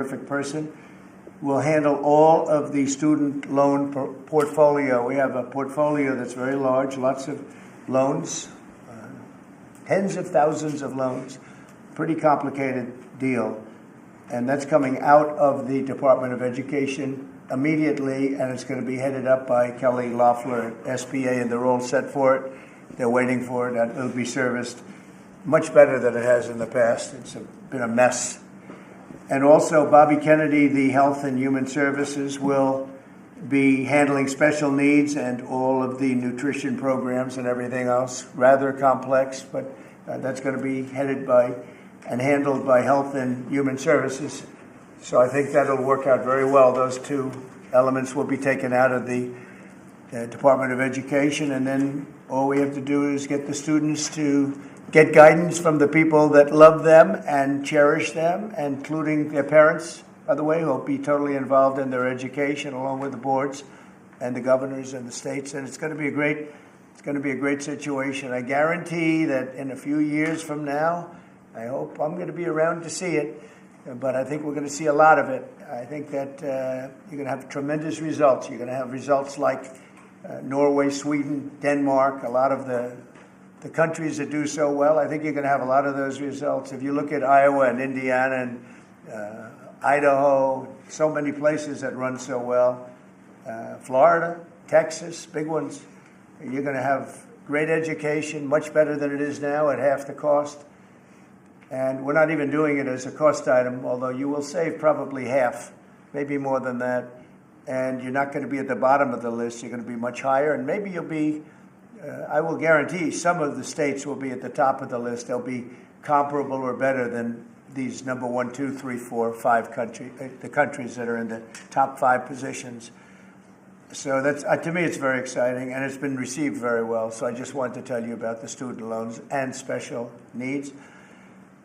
Terrific person. Will handle all of the student loan portfolio. We have a portfolio that's very large, lots of loans, tens of thousands of loans, pretty complicated deal. And that's coming out of the Department of Education immediately, and it's going to be headed up by Kelly Loeffler at SBA, and they're all set for it. They're waiting for it, and it'll be serviced much better than it has in the past. It's been a mess. And also, Bobby Kennedy, the Health and Human Services, will be handling special needs and all of the nutrition programs and everything else. Rather complex, but that's going to be headed by and handled by Health and Human Services. So I think that'll work out very well. Those two elements will be taken out of the Department of Education, and then all we have to do is get the students to get guidance from the people that love them and cherish them, including their parents, by the way, who will be totally involved in their education, along with the boards and the governors and the states. And it's going to be a great situation. I guarantee that in a few years from now, I hope I'm going to be around to see it, but I think we're going to see a lot of it. I think that you're going to have tremendous results. You're going to have results like Norway, Sweden, Denmark, a lot of the countries that do so well. I think you're going to have a lot of those results. If you look at Iowa and Indiana and Idaho, so many places that run so well, Florida, Texas, big ones, you're going to have great education, much better than it is now at half the cost. And we're not even doing it as a cost item, although you will save probably half, maybe more than that. And you're not going to be at the bottom of the list. You're going to be much higher. And maybe you'll be, I will guarantee some of the states will be at the top of the list. They'll be comparable or better than these number 1, 2, 3, 4, 5 the countries that are in the top 5 positions. So that's to me, it's very exciting, and it's been received very well. So I just wanted to tell you about the student loans and special needs.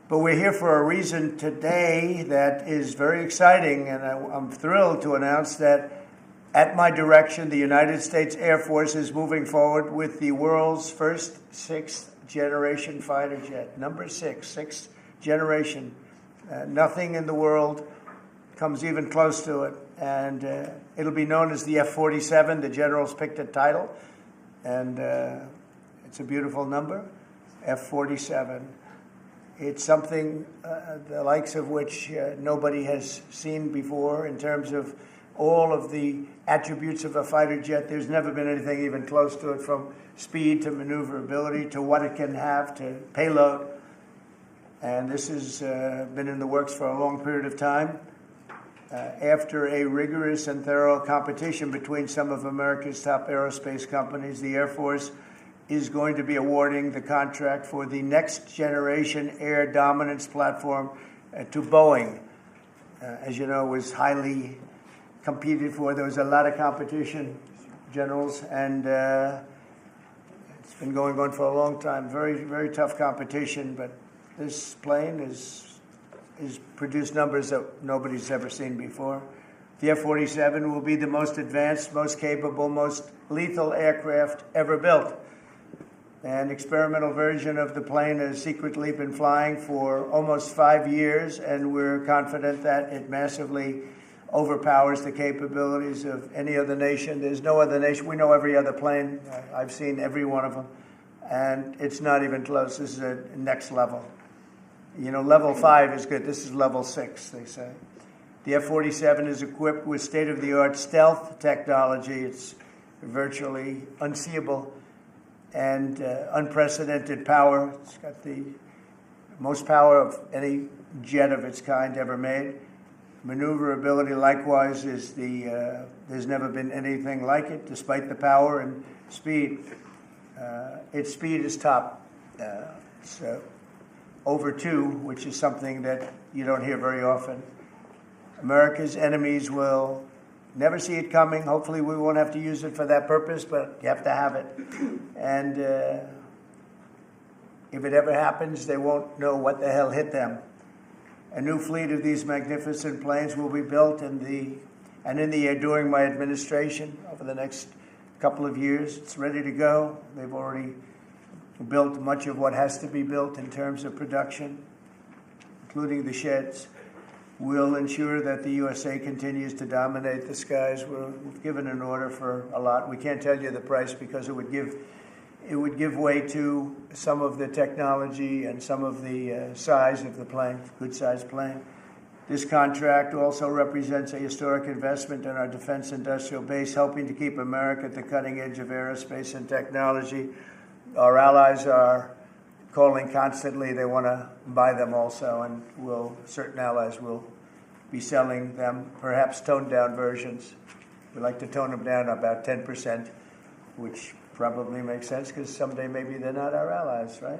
But we're here for a reason today that is very exciting, and I'm thrilled to announce that at my direction, the United States Air Force is moving forward with the world's first 6th generation fighter jet. Number 6, 6th generation. Nothing in the world comes even close to it. And it'll be known as the F-47. The generals picked a title, and it's a beautiful number, F-47. It's something the likes of which nobody has seen before in terms of all of the attributes of a fighter jet. There's never been anything even close to it, from speed to maneuverability to what it can have to payload. And this has been in the works for a long period of time. After a rigorous and thorough competition between some of America's top aerospace companies, the Air Force is going to be awarding the contract for the next generation air dominance platform to Boeing. As you know, it was highly competed for. There was a lot of competition, generals, and it's been going on for a long time. Very, very tough competition, but this plane is produced numbers that nobody's ever seen before. The F-47 will be the most advanced, most capable, most lethal aircraft ever built. An experimental version of the plane has secretly been flying for almost 5 years, and we're confident that it massively overpowers the capabilities of any other nation. There's no other nation. We know every other plane. I've seen every one of them, and it's not even close. This is a next level. You know, level 5 is good. This is level 6, they say. The F-47 is equipped with state-of-the-art stealth technology. It's virtually unseeable and unprecedented power. It's got the most power of any jet of its kind ever made. Maneuverability, likewise, is there's never been anything like it, despite the power and speed. Its speed is top. It's over 2, which is something that you don't hear very often. America's enemies will never see it coming. Hopefully we won't have to use it for that purpose, but you have to have it. And if it ever happens, they won't know what the hell hit them. A new fleet of these magnificent planes will be built in the air during my administration over the next couple of years. It's ready to go. They've already built much of what has to be built in terms of production, including the sheds. will ensure that the USA continues to dominate the skies. We've given an order for a lot. We can't tell you the price because it would give way to some of the technology and some of the size of the plane, good-sized plane. This contract also represents a historic investment in our defense industrial base, helping to keep America at the cutting edge of aerospace and technology. Our allies are calling constantly. They want to buy them also, and certain allies will be selling them, perhaps toned-down versions. We like to tone them down about 10%, which probably makes sense because someday maybe they're not our allies, right?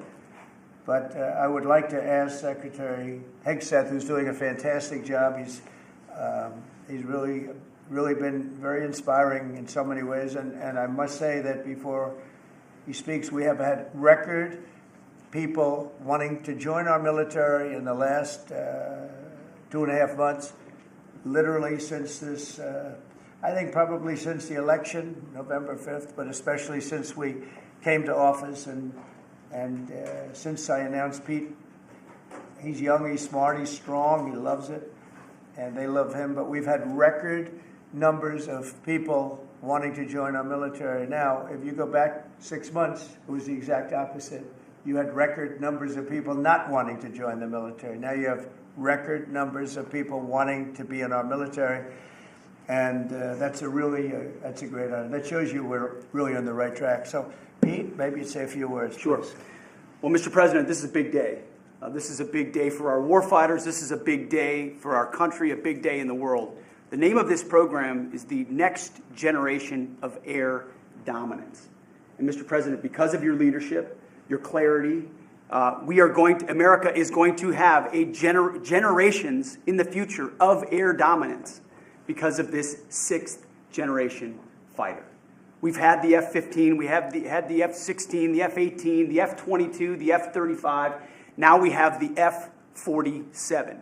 But I would like to ask Secretary Hegseth, who's doing a fantastic job. He's really been very inspiring in so many ways, and I must say that before he speaks, we have had record people wanting to join our military in the last 2.5 months, literally since this, I think probably since the election, November 5th, but especially since we came to office and since I announced Pete. He's young, he's smart, he's strong, he loves it, and they love him. But we've had record numbers of people wanting to join our military. Now, if you go back 6 months, it was the exact opposite. You had record numbers of people not wanting to join the military. Now you have record numbers of people wanting to be in our military, and that's a great honor. That shows you we're really on the right track. So, Pete, maybe you'd say a few words. Sure. Please. Well, Mr. President, this is a big day. This is a big day for our warfighters. This is a big day for our country, a big day in the world. The name of this program is the Next Generation of Air Dominance. And Mr. President, because of your leadership, your clarity, America is going to have generations in the future of air dominance because of this 6th generation fighter. We've had the F-15, we have had the F-16, the F-18, the F-22, the F-35. Now we have the F-47,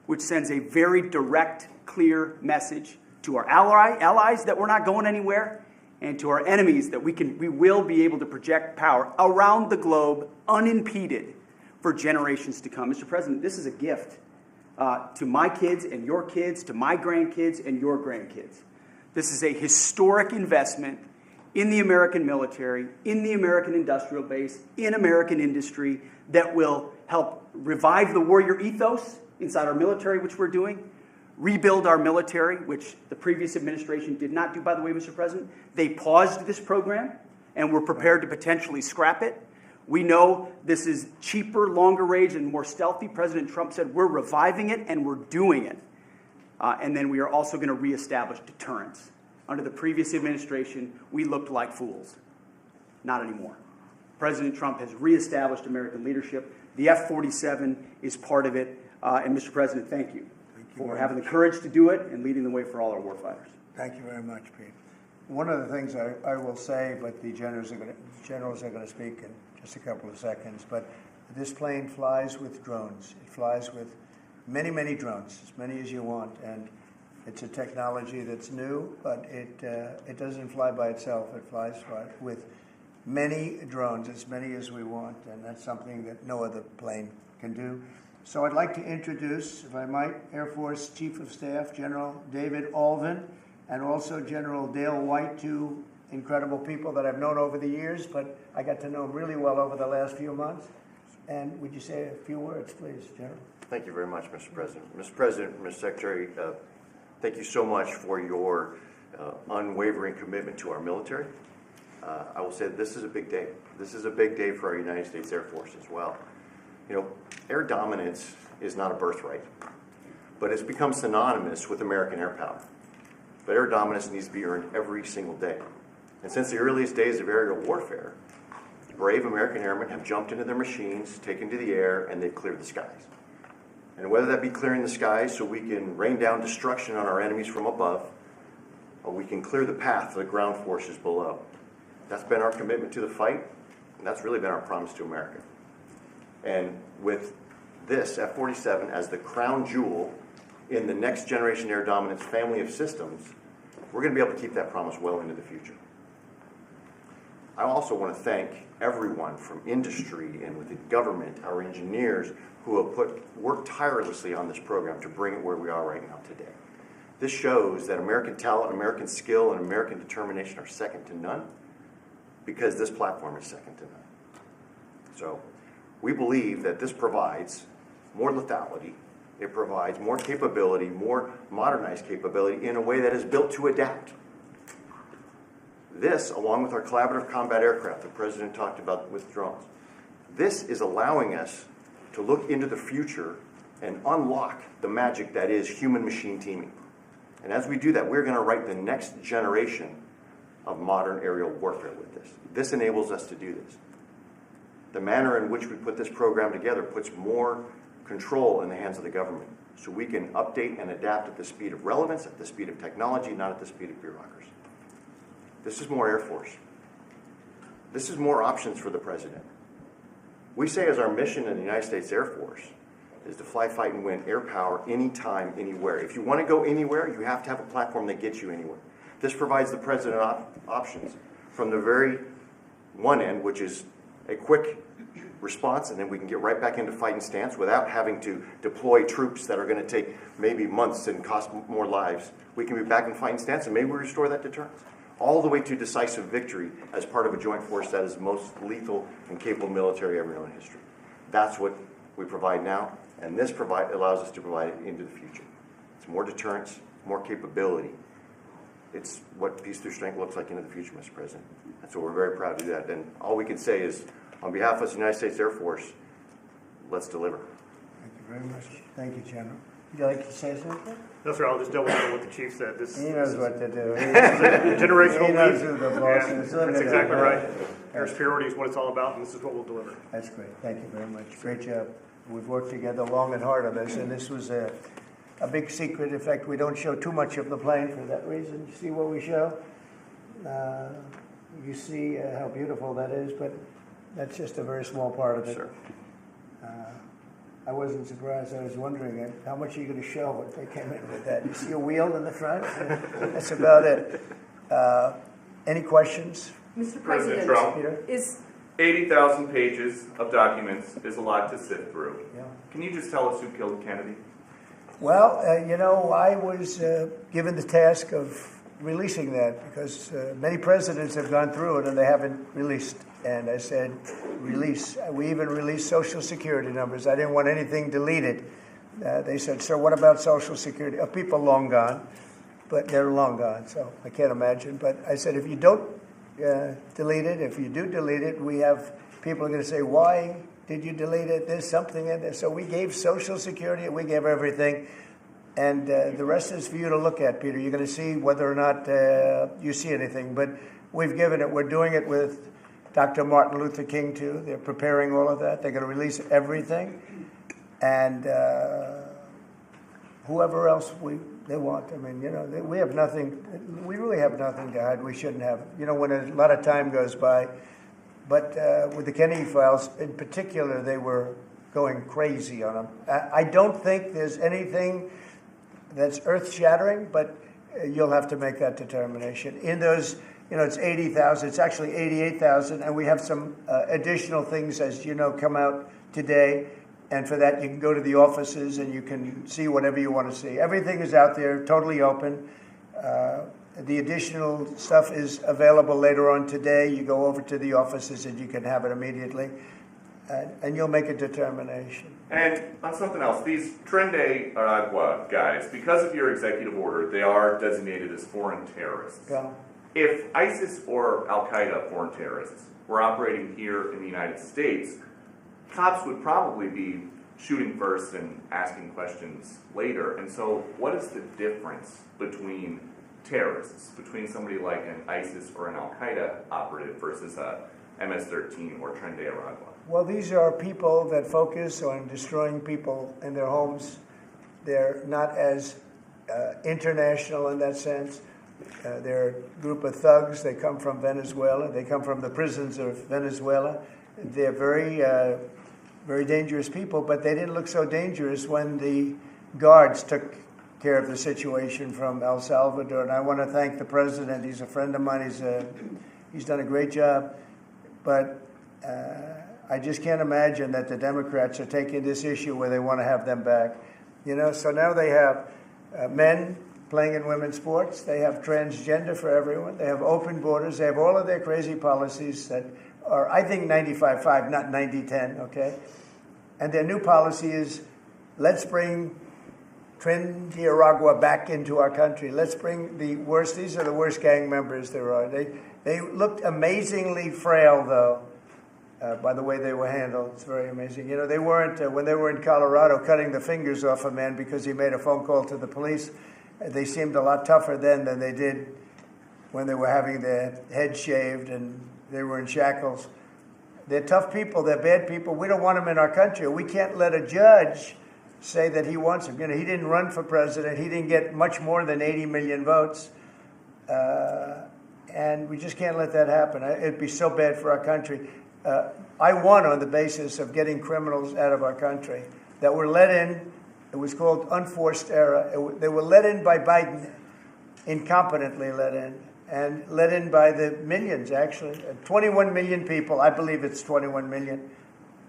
which sends a very direct, clear message to our allies that we're not going anywhere, and to our enemies that we will be able to project power around the globe unimpeded for generations to come. Mr. President, this is a gift to my kids and your kids, to my grandkids and your grandkids. This is a historic investment in the American military, in the American industrial base, in American industry that will help revive the warrior ethos inside our military, which we're doing, rebuild our military, which the previous administration did not do, by the way, Mr. President. They paused this program and were prepared to potentially scrap it. We know this is cheaper, longer range, and more stealthy. President Trump said we're reviving it and we're doing it. And then we are also going to reestablish deterrence. Under the previous administration, we looked like fools. Not anymore. President Trump has reestablished American leadership. The F-47 is part of it. And Mr. President, thank you for having the courage to do it and leading the way for all our warfighters. Thank you very much, Pete. One of the things I will say, but the generals are going to speak in just a couple of seconds, but this plane flies with drones. It flies with many, many drones, as many as you want, and it's a technology that's new, but it doesn't fly by itself. It flies with many drones, as many as we want, and that's something that no other plane can do. So I'd like to introduce, if I might, Air Force Chief of Staff General David Alvin, and also General Dale White, two incredible people that I've known over the years, but I got to know them really well over the last few months. And would you say a few words, please, General? Thank you very much, Mr. President. Mr. President, Mr. Secretary, thank you so much for your unwavering commitment to our military. I will say that this is a big day. This is a big day for our United States Air Force as well. You know, air dominance is not a birthright, but it's become synonymous with American air power. But air dominance needs to be earned every single day. And since the earliest days of aerial warfare, brave American airmen have jumped into their machines, taken to the air, and they've cleared the skies. And whether that be clearing the skies so we can rain down destruction on our enemies from above, or we can clear the path to the ground forces below. That's been our commitment to the fight, and that's really been our promise to America. And with this F-47 as the crown jewel in the next generation air dominance family of systems, we're going to be able to keep that promise well into the future. I also want to thank everyone from industry and within government, our engineers, who have worked tirelessly on this program to bring it where we are right now today. This shows that American talent, American skill, and American determination are second to none, because this platform is second to none. So we believe that this provides more lethality, it provides more capability, more modernized capability in a way that is built to adapt. This, along with our collaborative combat aircraft the President talked about with drones, this is allowing us to look into the future and unlock the magic that is human-machine teaming. And as we do that, we're going to write the next generation of modern aerial warfare with this. This enables us to do this. The manner in which we put this program together puts more control in the hands of the government, so we can update and adapt at the speed of relevance, at the speed of technology, not at the speed of bureaucracy. This is more Air Force. This is more options for the President. We say as our mission in the United States Air Force is to fly, fight, and win air power anytime, anywhere. If you want to go anywhere, you have to have a platform that gets you anywhere. This provides the President options from the very one end, which is a quick response, and then we can get right back into fighting stance without having to deploy troops that are going to take maybe months and cost more lives. We can be back in fighting stance, and maybe we restore that deterrence. All the way to decisive victory as part of a joint force that is the most lethal and capable military ever known in history. That's what we provide now, and this allows us to provide it into the future. It's more deterrence, more capability. It's what peace through strength looks like into the future, Mr. President. And so we're very proud to do that. And all we can say is, on behalf of the United States Air Force, let's deliver. Thank you very much. Thank you, General. Would you like to say something? No, sir, I'll just double down what the chief said. He knows what to do. Generational He knows lead. who the boss Yeah, is. that's exactly right. Air superiority is what it's all about, and this is what we'll deliver. That's great. Thank you very much. Great job. We've worked together long and hard on this, and this was a big secret. In fact, we don't show too much of the plane for that reason. You see what we show? You see how beautiful that is, but that's just a very small part of it. Sure. I wasn't surprised. I was wondering how much are you going to show when they came in with that. You see a wheel in the front? That's about it. Any questions? Mr. President President, Trump, Peter? is 80,000 pages of documents is a lot to sift through. Yeah. Can you just tell us who killed Kennedy? Well, I was given the task of releasing that because many presidents have gone through it and they haven't released. And I said, release. We even released Social Security numbers. I didn't want anything deleted. They said, sir, what about Social Security? People long gone, but they're long gone, so I can't imagine. But I said, if you don't delete it, if you do delete it, we have people are going to say, why did you delete it? There's something in there. So we gave Social Security, we gave everything. And the rest is for you to look at, Peter. You're going to see whether or not you see anything. But we've given it. We're doing it with Dr. Martin Luther King, too. They're preparing all of that. They're going to release everything. And whoever else they want. I mean, we have nothing. We really have nothing to hide. We shouldn't have. When a lot of time goes by. But with the Kennedy files, in particular, they were going crazy on them. I don't think there's anything that's earth-shattering, but you'll have to make that determination. In those, it's 80,000. It's actually 88,000, and we have some additional things, as you know, come out today. And for that, you can go to the offices and you can see whatever you want to see. Everything is out there, totally open. The additional stuff is available later on today. You go over to the offices and you can have it immediately. And you'll make a determination. And on something else, these Tren de Aragua guys, because of your executive order, they are designated as foreign terrorists. Yeah. If ISIS or Al-Qaeda foreign terrorists were operating here in the United States, cops would probably be shooting first and asking questions later. And so what is the difference between terrorists, between somebody like an ISIS or an Al-Qaeda operative versus a MS-13 or Tren de Aragua? Well, these are people that focus on destroying people in their homes. They're not as international in that sense. They're a group of thugs. They come from Venezuela. They come from the prisons of Venezuela. They're very, very dangerous people, but they didn't look so dangerous when the guards took care of the situation from El Salvador. And I want to thank the president. He's a friend of mine. He's He's done a great job. But I just can't imagine that the Democrats are taking this issue where they want to have them back. So now they have men playing in women's sports. They have transgender for everyone. They have open borders. They have all of their crazy policies that are, I think, 95-5, not 90-10, okay? And their new policy is, let's bring Trinidad back into our country. Let's bring the worst. These are the worst gang members there are. They looked amazingly frail, though, by the way they were handled. It's very amazing. They weren't, when they were in Colorado cutting the fingers off a man because he made a phone call to the police, they seemed a lot tougher then than they did when they were having their heads shaved and they were in shackles. They're tough people. They're bad people. We don't want them in our country. We can't let a judge say that he wants him. He didn't run for president. He didn't get much more than 80 million votes. And we just can't let that happen. It'd be so bad for our country. I won on the basis of getting criminals out of our country that were let in. It was called unforced error. They were let in by Biden, incompetently let in, and let in by the millions, actually. 21 million people. I believe it's 21 million.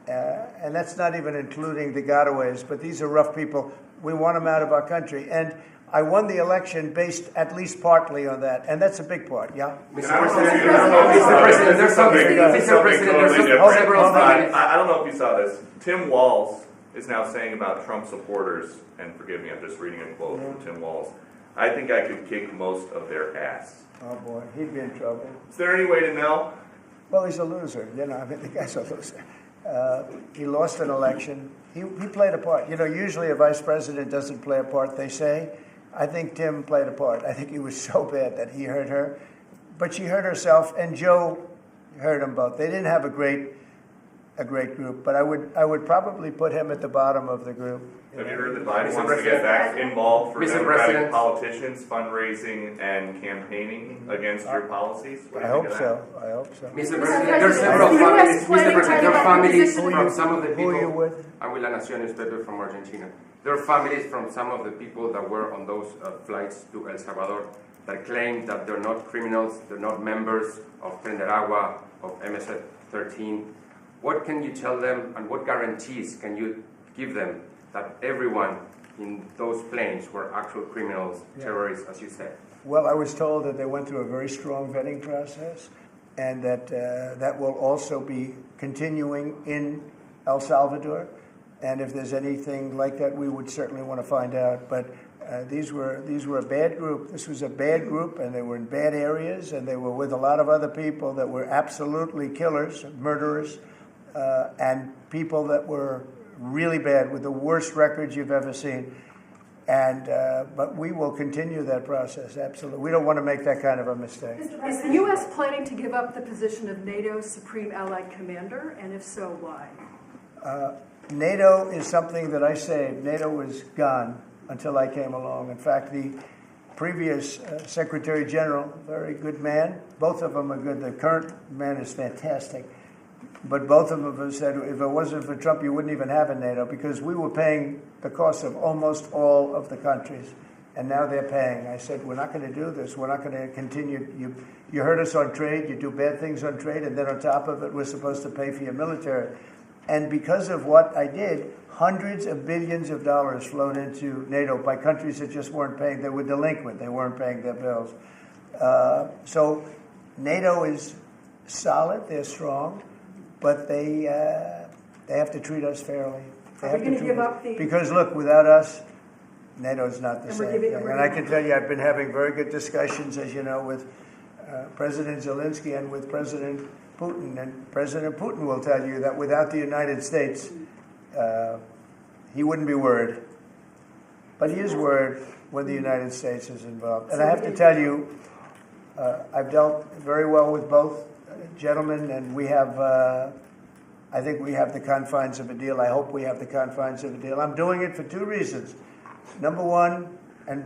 And that's not even including the gotaways, but these are rough people. We want them out of our country. And I won the election based at least partly on that, and that's a big part, yeah? Mr. President, there's several. I don't know if you saw this. Tim Walz is now saying about Trump supporters, and forgive me, I'm just reading a quote from Tim Walz, I think I could kick most of their ass. Oh, boy, he'd be in trouble. Is there any way to know? Well, he's a loser, the guy's a loser. He lost an election. He played a part. Usually a vice president doesn't play a part, they say. I think Tim played a part. I think he was so bad that he hurt her. But she hurt herself, and Joe hurt them both. They didn't have a great group, but I would probably put him at the bottom of the group. Have you heard that Biden wants to get back involved for Democratic politicians, fundraising and campaigning against your policies? I hope so. Mr. President, there are several families. Mr. President, there are families from some of the people. Who are you with? I'm with La Nación newspaper from Argentina. There are families from some of the people that were on those flights to El Salvador that claim that they're not criminals, they're not members of Trinidad, of MS-13. What can you tell them, and what guarantees can you give them that everyone in those planes were actual criminals, terrorists, as you said? Well, I was told that they went through a very strong vetting process, and that that will also be continuing in El Salvador. And if there's anything like that, we would certainly want to find out. But these were a bad group. This was a bad group, and they were in bad areas, and they were with a lot of other people that were absolutely killers, murderers, and people that were really bad with the worst records you've ever seen. And but we will continue that process, absolutely. We don't want to make that kind of a mistake. Is the U.S. planning to give up the position of NATO's Supreme Allied Commander, and if so, why? NATO is something that I saved. NATO was gone until I came along. In fact, the previous Secretary General, very good man, both of them are good. The current man is fantastic. But both of them have said, if it wasn't for Trump, you wouldn't even have a NATO, because we were paying the cost of almost all of the countries. And now they're paying. I said, we're not going to do this. We're not going to continue. You hurt us on trade. You do bad things on trade. And then on top of it, we're supposed to pay for your military. And because of what I did, hundreds of billions of dollars flowed into NATO by countries that just weren't paying. They were delinquent. They weren't paying their bills. So NATO is solid. They're strong. But they have to treat us fairly. Are we going to give up the... Because, look, without us, NATO's not the And same thing. And I can tell you, I've been having very good discussions, as you know, with President Zelensky and with President Putin. And President Putin will tell you that without the United States, he wouldn't be worried. But he is worried when the United States is involved. And I have to tell you, I've dealt very well with both gentlemen, and we have, I think we have the confines of a deal. I hope we have the confines of a deal. I'm doing it for two reasons. Number one, and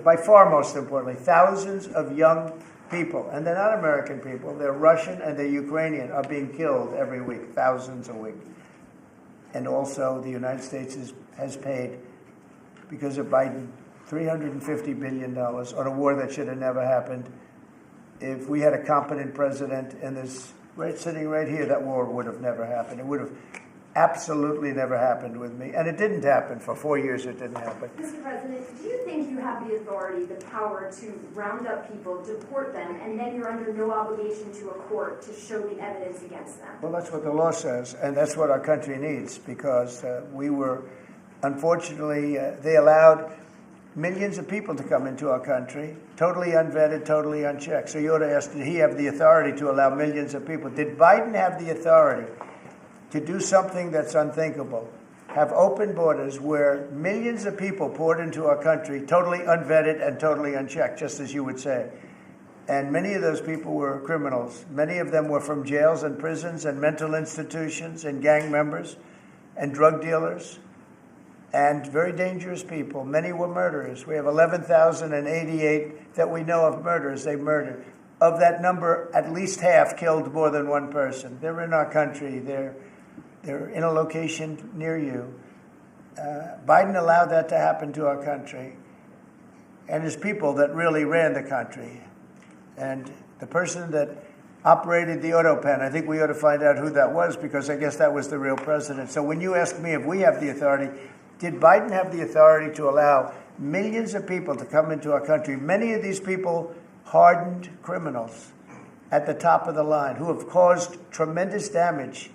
by far most importantly, thousands of young people, and they're not American people, they're Russian and they're Ukrainian, are being killed every week, thousands a week. And also the United States has paid, because of Biden, $350 billion on a war that should have never happened. if we had a competent president and this sitting right here, that war would have never happened. It would have absolutely never happened with me. And it didn't happen. For 4 years, it didn't happen. Mr. President, do you think you have the authority, the power to round up people, deport them, and then you're under no obligation to a court to show the evidence against them? Well, that's what the law says, and that's what our country needs, because we were, unfortunately, they allowed millions of people to come into our country, totally unvetted, totally unchecked. So you ought to ask, did he have the authority to allow millions of people? Did Biden have the authority to do something that's unthinkable? Have open borders where millions of people poured into our country, totally unvetted and totally unchecked, just as you would say. And many of those people were criminals. Many of them were from jails and prisons and mental institutions and gang members and drug dealers and very dangerous people. Many were murderers. We have 11,088 that we know of murderers they murdered. Of that number, at least half killed more than one person. They're in our country. They're in a location near you. Biden allowed that to happen to our country. And his people that really ran the country. And the person that operated the auto pen, I think we ought to find out who that was, because I guess that was the real president. So when you ask me if we have the authority, did Biden have the authority to allow millions of people to come into our country? Many of these people, hardened criminals at the top of the line who have caused tremendous damage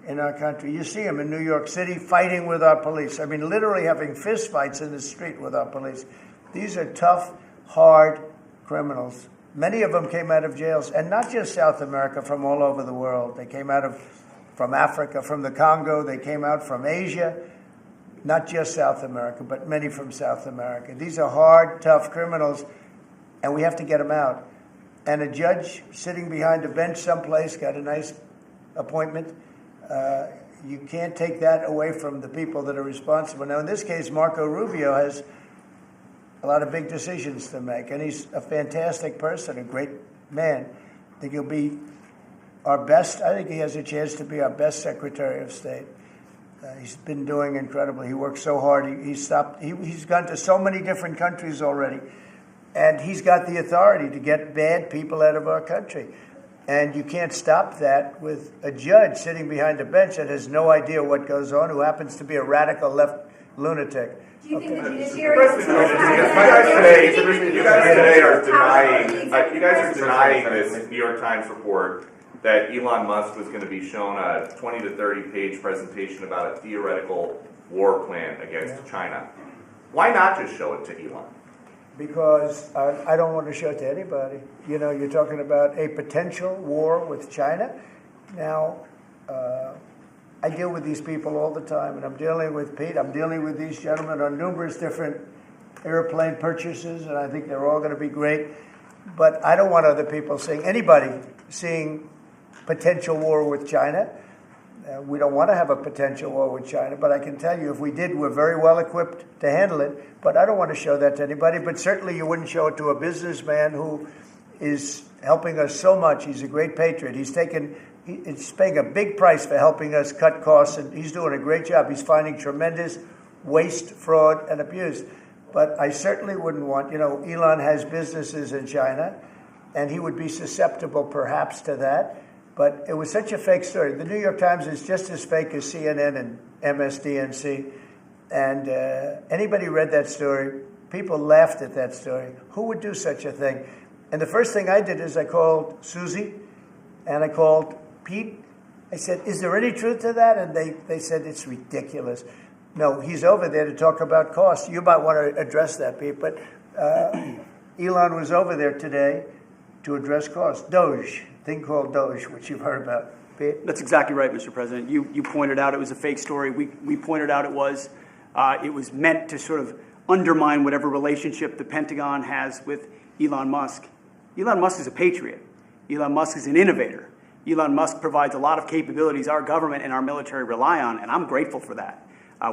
in our country. You see them in New York City fighting with our police. I mean, literally having fist fights in the street with our police. These are tough, hard criminals. Many of them came out of jails, and not just South America, from all over the world. They came out from Africa, from the Congo. They came out from Asia. Not just South America, but many from South America. These are hard, tough criminals, and we have to get them out. And a judge sitting behind a bench someplace got a nice appointment. You can't take that away from the people that are responsible. Now, in this case, Marco Rubio has a lot of big decisions to make, and he's a fantastic person, a great man. I think he'll be our best. I think he has a chance to be our best Secretary of State. He's been doing incredibly. He works so hard. He's gone to so many different countries already, and he's got the authority to get bad people out of our country. And you can't stop that with a judge sitting behind a bench that has no idea what goes on, who happens to be a radical left lunatic. Do you think the judiciary is You guys today are denying this New York Times report that Elon Musk was going to be shown a 20 to 30 page presentation about a theoretical war plan against China. Why not just show it to Elon? Because I don't want to show it to anybody. You know, you're talking about a potential war with China. Now, I deal with these people all the time, and I'm dealing with Pete. I'm dealing with these gentlemen on numerous different airplane purchases, and I think they're all going to be great. But I don't want other people seeing potential war with China. We don't want to have a potential war with China, but I can tell you if we did, we're very well equipped to handle it. But I don't want to show that to anybody. But certainly you wouldn't show it to a businessman who is helping us so much. He's a great patriot. He's paying a big price for helping us cut costs, and he's doing a great job. He's finding tremendous waste, fraud, and abuse. But I certainly wouldn't want, Elon has businesses in China, and he would be susceptible perhaps to that. But it was such a fake story. The New York Times is just as fake as CNN and MSDNC. And anybody read that story, people laughed at that story. Who would do such a thing? And the first thing I did is I called Susie and I called Pete. I said, is there any truth to that? And they said, it's ridiculous. No, he's over there to talk about costs. You might want to address that, Pete. But Elon was over there today to address costs. Doge, thing called Doge, which you've heard about. Pete? That's exactly right, Mr. President. You pointed out it was a fake story. We pointed out it was meant to sort of undermine whatever relationship the Pentagon has with Elon Musk. Elon Musk is a patriot. Elon Musk is an innovator. Elon Musk provides a lot of capabilities our government and our military rely on, and I'm grateful for that.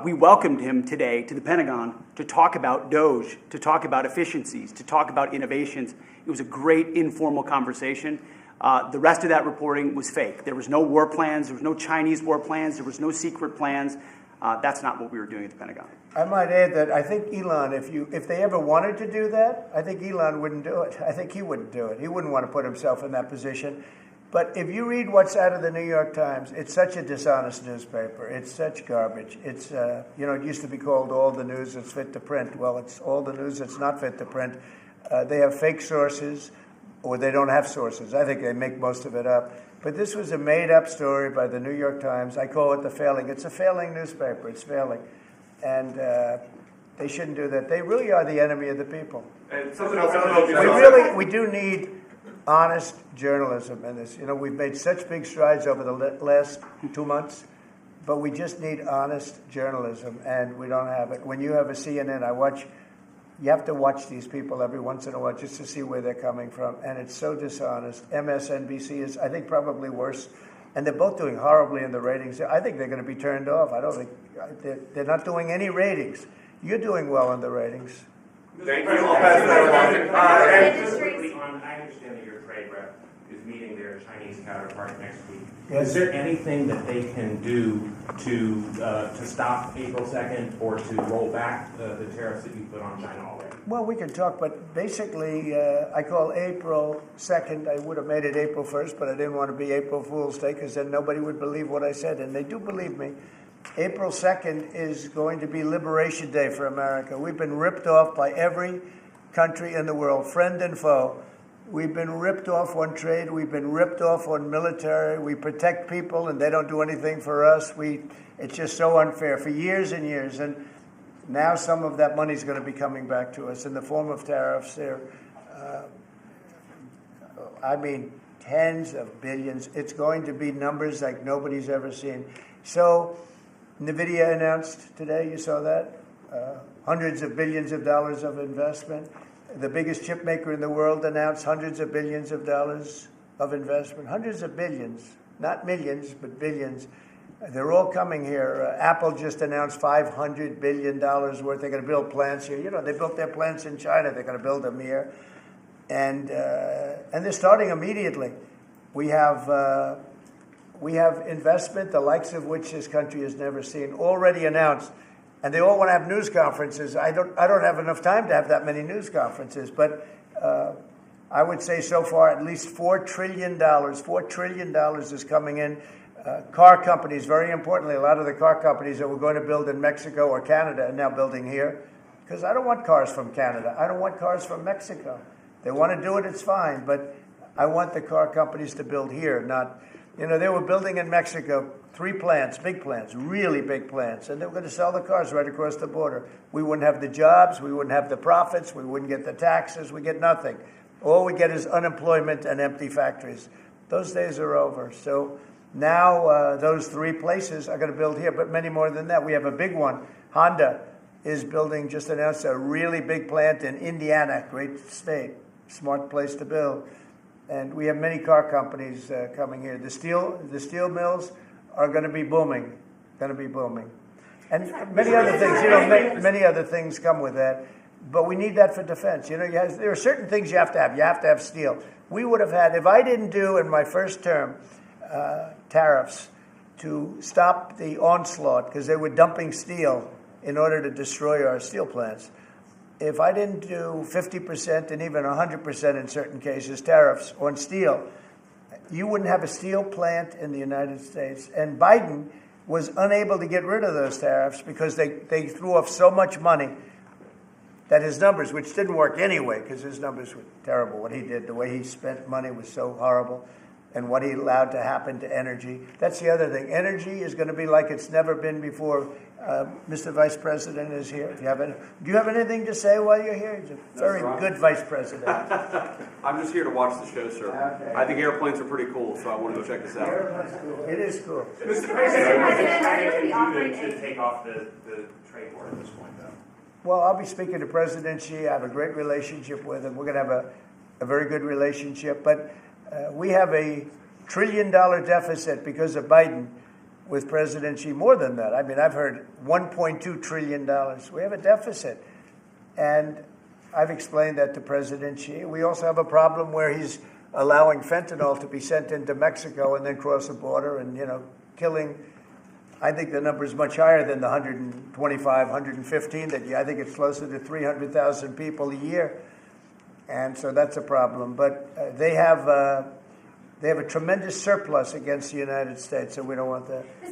We welcomed him today to the Pentagon to talk about Doge, to talk about efficiencies, to talk about innovations. It was a great informal conversation. The rest of that reporting was fake. There was no war plans. There was no Chinese war plans. There was no secret plans. That's not what we were doing at the Pentagon. I might add that I think Elon, if they ever wanted to do that, I think Elon wouldn't do it. I think he wouldn't do it. He wouldn't want to put himself in that position. But if you read what's out of the New York Times, it's such a dishonest newspaper. It's such garbage. It's, it used to be called all the news that's fit to print. Well, it's all the news that's not fit to print. They have fake sources, or they don't have sources. I think they make most of it up. But this was a made-up story by the New York Times. I call it the failing. It's a failing newspaper. It's failing. And they shouldn't do that. They really are the enemy of the people. And something else. We do need honest journalism in this. We've made such big strides over the last 2 months, but we just need honest journalism, and we don't have it. When you have a CNN, you have to watch these people every once in a while just to see where they're coming from, and it's so dishonest. MSNBC is, I think, probably worse, and they're both doing horribly in the ratings. I think they're going to be turned off. I don't think they're not doing any ratings. You're doing well in the ratings. Thank you. I understand that your trade rep is meeting their Chinese counterpart next week. Yes. Is there anything that they can do to stop April 2nd or to roll back the tariffs that you put on China already? Well, we can talk, but basically, I call April 2nd. I would have made it April 1st, but I didn't want to be April Fool's Day because then nobody would believe what I said, and they do believe me. April 2nd is going to be Liberation Day for America. We've been ripped off by every country in the world, friend and foe. We've been ripped off on trade. We've been ripped off on military. We protect people, and they don't do anything for us. It's just so unfair for years and years. And now some of that money is going to be coming back to us in the form of tariffs. Tens of billions. It's going to be numbers like nobody's ever seen. So NVIDIA announced today, you saw that, hundreds of billions of dollars of investment. The biggest chip maker in the world announced hundreds of billions of dollars of investment. Hundreds of billions, not millions, but billions. They're all coming here. Apple just announced $500 billion worth. They're going to build plants here. They built their plants in China. They're going to build them here. And they're starting immediately. We have investment, the likes of which this country has never seen, already announced. And they all want to have news conferences. I don't have enough time to have that many news conferences. But I would say so far at least $4 trillion. $4 trillion is coming in. Car companies, very importantly, a lot of the car companies that were going to build in Mexico or Canada are now building here. Because I don't want cars from Canada. I don't want cars from Mexico. They want to do it, it's fine. But I want the car companies to build here, not... they were building in Mexico 3 plants, big plants, really big plants, and they were going to sell the cars right across the border. We wouldn't have the jobs, we wouldn't have the profits, we wouldn't get the taxes, we get nothing. All we get is unemployment and empty factories. Those days are over. So now those 3 places are going to build here, but many more than that. We have a big one. Honda is building, just announced a really big plant in Indiana, great state, smart place to build. And we have many car companies coming here. The steel mills are going to be booming, And many other things, many other things come with that. But we need that for defense. There are certain things you have to have. You have to have steel. We would have had, if I didn't do in my first term tariffs to stop the onslaught, because they were dumping steel in order to destroy our steel plants. If I didn't do 50% and even 100% in certain cases tariffs on steel, you wouldn't have a steel plant in the United States. And Biden was unable to get rid of those tariffs because they threw off so much money that his numbers, which didn't work anyway because his numbers were terrible, what he did, the way he spent money was so horrible, and what he allowed to happen to energy. That's the other thing. Energy is going to be like it's never been before. Mr. Vice President is here. Do you have anything to say while you're here? He's a very good Vice President. I'm just here to watch the show, sir. Okay. I think airplanes are pretty cool, so I want to go check this out. It is cool. Mr. President, China to take off the trade war at this point, though. Well, I'll be speaking to President Xi. I have a great relationship with him. We're going to have a very good relationship. But we have a $1 trillion deficit because of Biden with President Xi. More than that. I mean, I've heard $1.2 trillion. We have a deficit. And I've explained that to President Xi. We also have a problem where he's allowing fentanyl to be sent into Mexico and then cross the border and, killing I think the number is much higher than the 125, 115. I think it's closer to 300,000 people a year, and so that's a problem. But they have a tremendous surplus against the United States, and we don't want that. A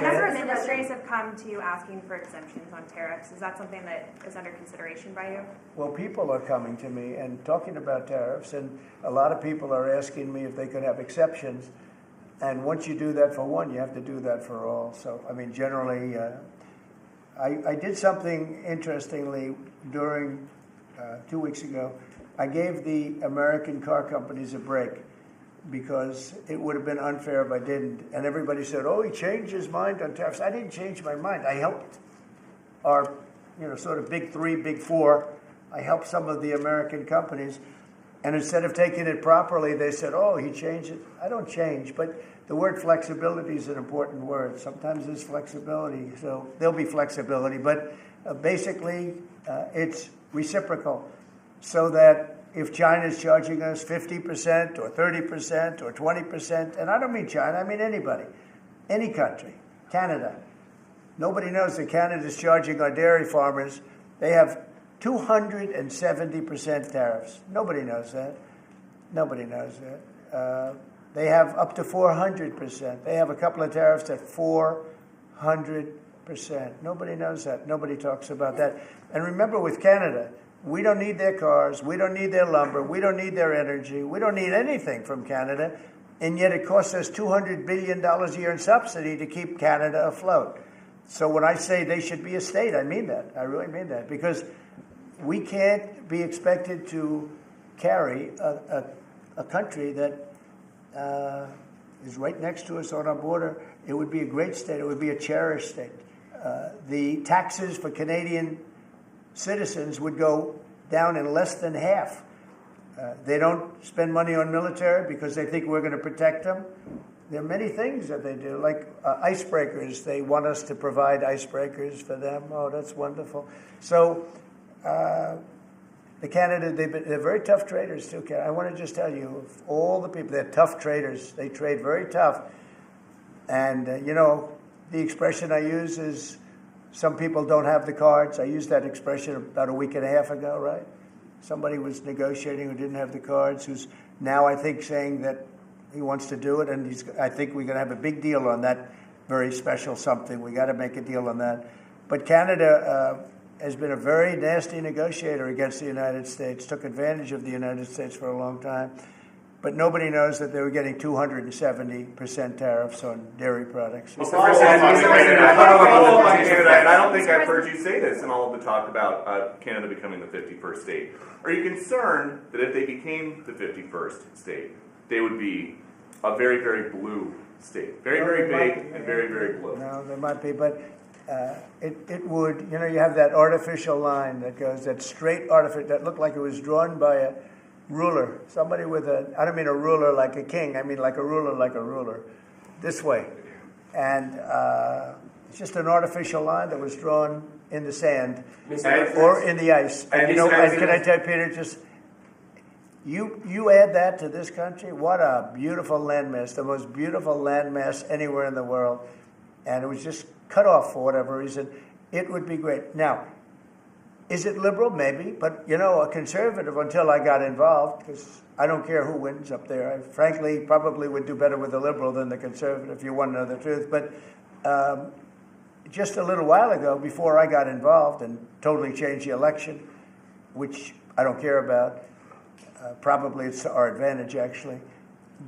number of industries have come to you asking for exemptions on tariffs. Is that something that is under consideration by you? Well, people are coming to me and talking about tariffs, and a lot of people are asking me if they could have exceptions. And once you do that for one, you have to do that for all. So, I mean, generally, I did something interestingly during 2 weeks ago. I gave the American car companies a break because it would have been unfair if I didn't. And everybody said, oh, he changed his mind on tariffs. I didn't change my mind. I helped our, sort of big three, big four. I helped some of the American companies. And instead of taking it properly, they said, oh, he changed it. I don't change. But the word flexibility is an important word. Sometimes there's flexibility. So there'll be flexibility. But basically, it's reciprocal. So that if China's charging us 50% or 30% or 20%, and I don't mean China, I mean anybody, any country, Canada. Nobody knows that Canada's charging our dairy farmers. They have 270% tariffs. Nobody knows that. Nobody knows that. They have up to 400%. They have a couple of tariffs at 400%. Nobody knows that. Nobody talks about that. And remember, with Canada, we don't need their cars. We don't need their lumber. We don't need their energy. We don't need anything from Canada. And yet it costs us $200 billion a year in subsidy to keep Canada afloat. So when I say they should be a state, I mean that. I really mean that. Because we can't be expected to carry a country that is right next to us on our border. It would be a great state. It would be a cherished state. The taxes for Canadian citizens would go down in less than half. They don't spend money on military because they think we're going to protect them. There are many things that they do, like icebreakers. They want us to provide icebreakers for them. Oh, that's wonderful. So the Canada, they're very tough traders too. I want to just tell you, of all the people, they're tough traders. They trade very tough. And, the expression I use is, some people don't have the cards. I used that expression about a week and a half ago, right? Somebody was negotiating who didn't have the cards, who's now, I think, saying that he wants to do it, and I think we're going to have a big deal on that very special something. We got to make a deal on that. But Canada has been a very nasty negotiator against the United States, took advantage of the United States for a long time. But nobody knows that they were getting 270% tariffs on dairy products. I don't think I've heard you say this in all of the talk about Canada becoming the 51st state. Are you concerned that if they became the 51st state, they would be a very, very blue state? Very, very big and very, very blue. No, there might be, but it would, you have that artificial line that goes, that straight artificial, that looked like it was drawn by a ruler. Somebody with I don't mean a ruler like a king, I mean like a ruler, this way. And it's just an artificial line that was drawn in the sand or in the ice. And can I tell you, Peter, just, you add that to this country, what a beautiful landmass, the most beautiful landmass anywhere in the world. And it was just cut off for whatever reason. It would be great. Now, is it liberal? Maybe. But, a conservative, until I got involved, because I don't care who wins up there. I frankly probably would do better with the liberal than the conservative, if you want to know the truth. But just a little while ago, before I got involved and totally changed the election, which I don't care about, probably it's to our advantage, actually.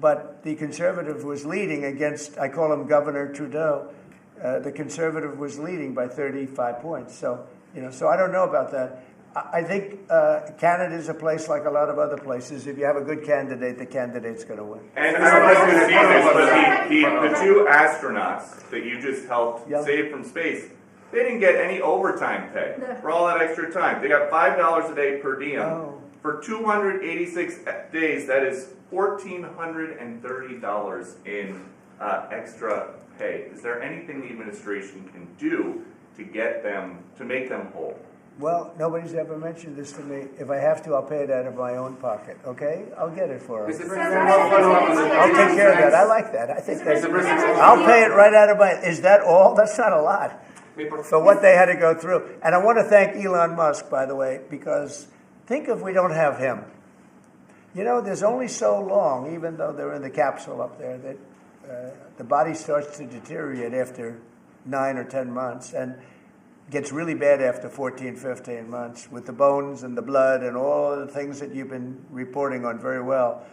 But the conservative was leading against, I call him Governor Trudeau. The conservative was leading by 35 points. So, so I don't know about that. I think Canada is a place like a lot of other places. If you have a good candidate, the candidate's going to win. And I don't know if you've seen this, but the two astronauts that you just helped save from space, they didn't get any overtime pay for all that extra time. They got $5 a day per diem. For 286 days, that is $1,430 in extra pay. Is there anything the administration can do to get them, to make them whole? Well, nobody's ever mentioned this to me. If I have to, I'll pay it out of my own pocket, okay? I'll get it for Mr. them. President, I'll take care of that. I like that. I think Mr. President, I'll pay it right out of my, is that all? That's not a lot for what they had to go through. And I want to thank Elon Musk, by the way, because think if we don't have him. You know, there's only so long, even though they're in the capsule up there, that the body starts to deteriorate after 9 or 10 months and gets really bad after 14, 15 months with the bones and the blood and all the things that you've been reporting on very well.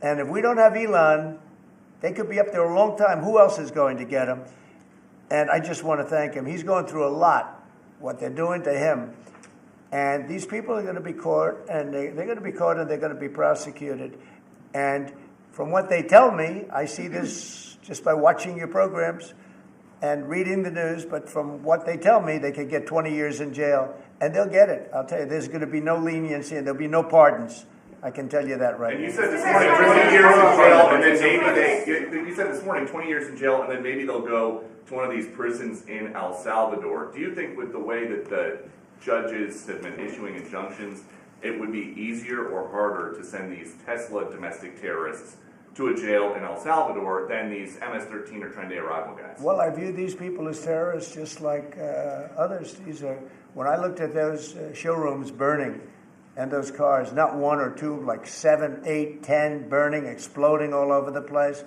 And if we don't have Elon, they could be up there a long time. Who else is going to get him? And I just want to thank him. He's going through a lot, what they're doing to him. And these people are going to be caught, and they're going to be caught, and they're going to be prosecuted. And from what they tell me, I see this just by watching your programs and reading the news, but from what they tell me, they could get 20 years in jail, and they'll get it. I'll tell you, there's going to be no leniency, and there'll be no pardons. I can tell you that right And now. you said this morning 20 years in jail, and then maybe you said this morning 20 years in jail, and then maybe they'll go to one of these prisons in El Salvador. Do you think with the way that the judges have been issuing injunctions, it would be easier or harder to send these Tesla domestic terrorists to a jail in El Salvador than these MS-13 or Tren de Aragua guys? Well, I view these people as terrorists just like others. These are, when I looked at those showrooms burning and those cars, not one or two, like 7, 8, 10 burning, exploding all over the place.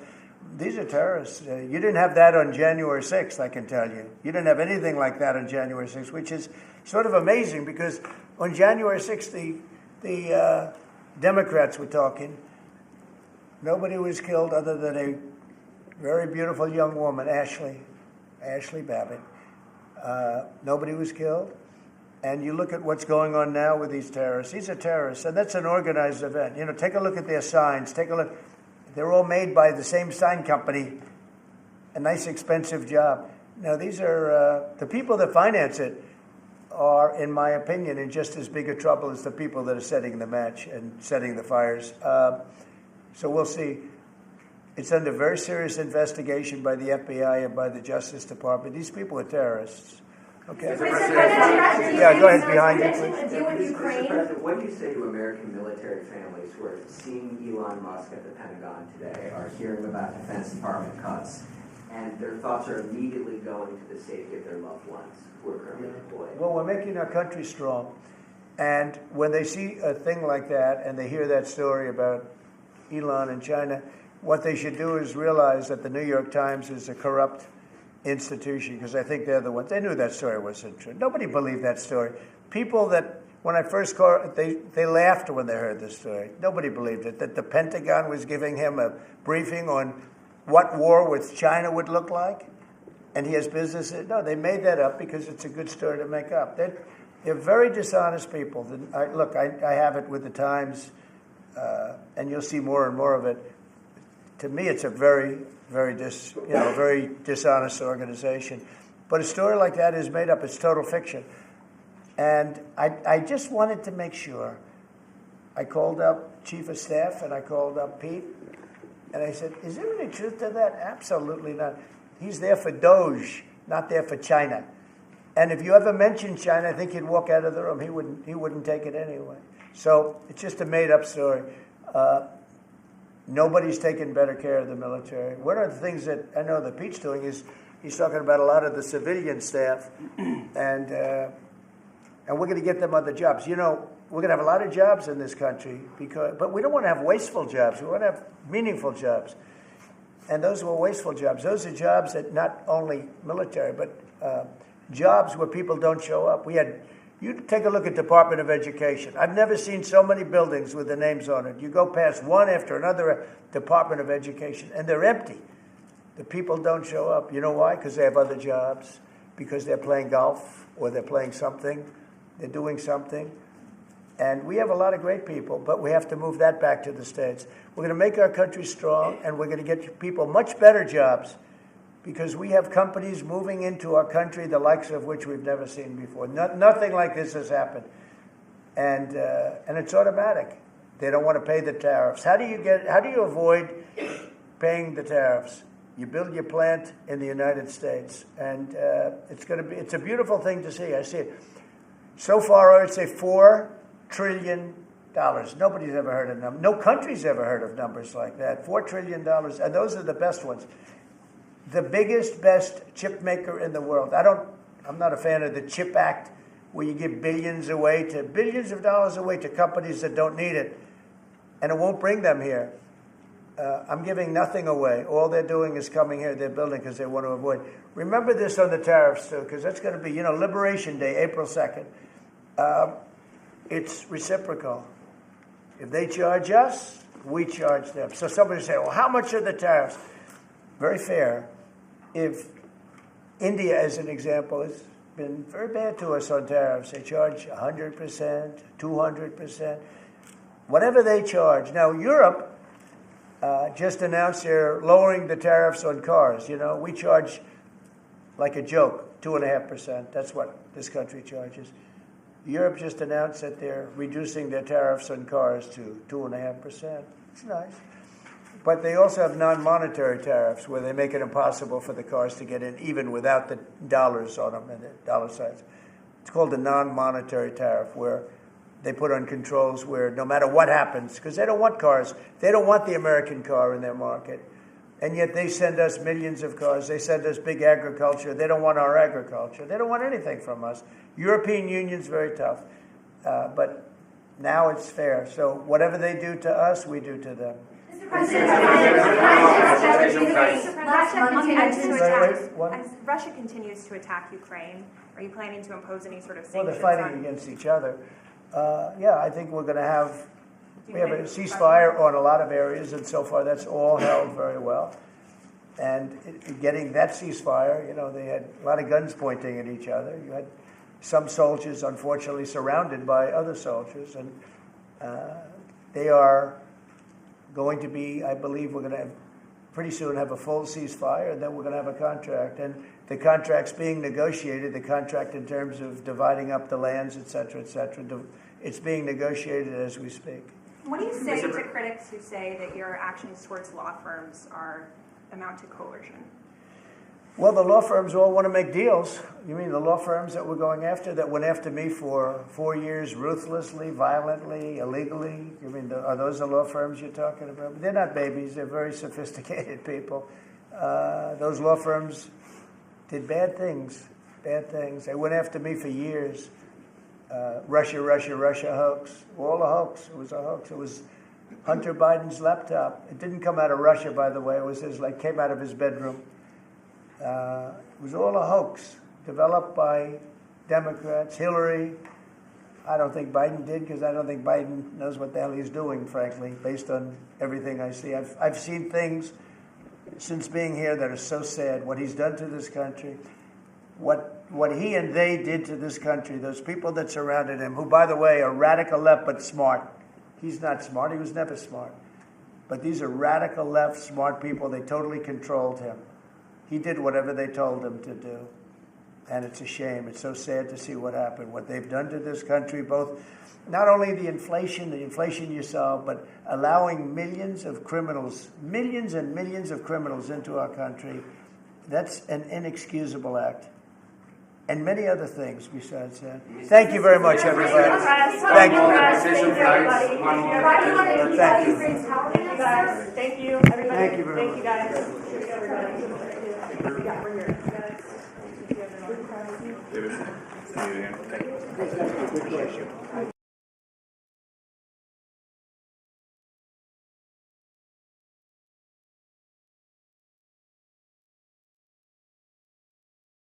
These are terrorists. You didn't have that on January 6th, I can tell you. You didn't have anything like that on January 6th, which is sort of amazing because on January 6th, the Democrats were talking. Nobody was killed other than a very beautiful young woman, Ashley Babbitt. Nobody was killed. And you look at what's going on now with these terrorists. These are terrorists, and that's an organized event. You know, take a look at their signs. Take a look. They're all made by the same sign company. A nice, expensive job. Now, these are the people that finance it are, in my opinion, in just as big a trouble as the people that are setting the match and setting the fires. So we'll see. It's under very serious investigation by the FBI and by the Justice Department. These people are terrorists. Okay. Yeah, go ahead behind you, please. Mr. President, what do you say to American military families who are seeing Elon Musk at the Pentagon today, are hearing about Defense Department cuts, and their thoughts are immediately going to the safety of their loved ones who are currently deployed? Well, we're making our country strong. And when they see a thing like that and they hear that story about Elon in China, what they should do is realize that the New York Times is a corrupt institution, because I think they're the ones. They knew that story wasn't true. Nobody believed that story. People that, when I first called, they laughed when they heard this story. Nobody believed it, that the Pentagon was giving him a briefing on what war with China would look like, and he has business. No, they made that up because it's a good story to make up. They're very dishonest people. Look, I have it with the Times, and you'll see more and more of it. To me, it's a very dishonest organization. But a story like that is made up. It's total fiction. And I just wanted to make sure. I called up Chief of Staff and I called up Pete. And I said, is there any truth to that? Absolutely not. He's there for Doge, not there for China. And if you ever mention China, I think he'd walk out of the room. He wouldn't take it anyway. So it's just a made-up story. Nobody's taking better care of the military. One of the things that I know that Pete's doing is he's talking about a lot of the civilian staff, and we're going to get them other jobs. You know, we're going to have a lot of jobs in this country, but we don't want to have wasteful jobs. We want to have meaningful jobs. And those were wasteful jobs. Those are jobs that not only military, but jobs where people don't show up. You take a look at Department of Education. I've never seen so many buildings with the names on it. You go past one after another Department of Education, and they're empty. The people don't show up. You know why? Because they have other jobs, because they're playing golf, or they're playing something, they're doing something. And we have a lot of great people, but we have to move that back to the States. We're going to make our country strong, and we're going to get people much better jobs, because we have companies moving into our country, the likes of which we've never seen before. Nothing like this has happened. And it's automatic. They don't want to pay the tariffs. How do you avoid paying the tariffs? You build your plant in the United States, and it's a beautiful thing to see. I see it. So far, I would say $4 trillion. Nobody's ever heard of them. No country's ever heard of numbers like that. $4 trillion, and those are the best ones. The biggest, best chip maker in the world. I'm not a fan of the CHIP Act, where you give billions of dollars away to companies that don't need it, and it won't bring them here. I'm giving nothing away. All they're doing is coming here. They're building because they want to avoid. Remember this on the tariffs, too, because that's going to be, Liberation Day, April 2nd. It's reciprocal. If they charge us, we charge them. So somebody say, well, how much are the tariffs? Very fair. If India, as an example, has been very bad to us on tariffs. They charge 100%, 200%, whatever they charge. Now, Europe just announced they're lowering the tariffs on cars. We charge like a joke, 2.5%. That's what this country charges. Europe just announced that they're reducing their tariffs on cars to 2.5%. It's nice. But they also have non-monetary tariffs where they make it impossible for the cars to get in even without the dollars on them and the dollar signs. It's called a non-monetary tariff, where they put on controls where no matter what happens, because they don't want cars, they don't want the American car in their market. And yet they send us millions of cars. They send us big agriculture. They don't want our agriculture. They don't want anything from us. European Union's very tough. But now it's fair. So whatever they do to us, we do to them. Russia continues to attack Ukraine. Are you planning to impose any sort of sanctions? Well, they're fighting against each other. I think we're going to have... We have a ceasefire on a lot of areas, and so far that's all held very well. And getting that ceasefire, they had a lot of guns pointing at each other. You had some soldiers, unfortunately, surrounded by other soldiers. And they are going to be, I believe, we're going to pretty soon have a full ceasefire, and then we're going to have a contract. And the contract's being negotiated, the contract in terms of dividing up the lands, et cetera, it's being negotiated as we speak. What do you say to critics who say that your actions towards law firms amount to coercion? Well, the law firms all want to make deals. You mean the law firms that we're going after, that went after me for 4 years ruthlessly, violently, illegally? You mean, are those the law firms you're talking about? They're not babies. They're very sophisticated people. Those law firms did bad things. They went after me for years. Russia hoax. All a hoax. It was a hoax. It was Hunter Biden's laptop. It didn't come out of Russia, by the way. It was came out of his bedroom. It was all a hoax, developed by Democrats. Hillary, I don't think Biden did, because I don't think Biden knows what the hell he's doing, frankly, based on everything I see. I've seen things since being here that are so sad. What he's done to this country. What he and they did to this country, those people that surrounded him, who, by the way, are radical left but smart. He's not smart. He was never smart. But these are radical left, smart people. They totally controlled him. He did whatever they told him to do. And it's a shame. It's so sad to see what happened, what they've done to this country, both not only the inflation you saw, but allowing millions and millions of criminals into our country. That's an inexcusable act. And many other things besides that. Thank you very much, everybody. Thank you. Thank you, everybody. Thank you very much. Thank you, guys. David, need a hand? Thank you.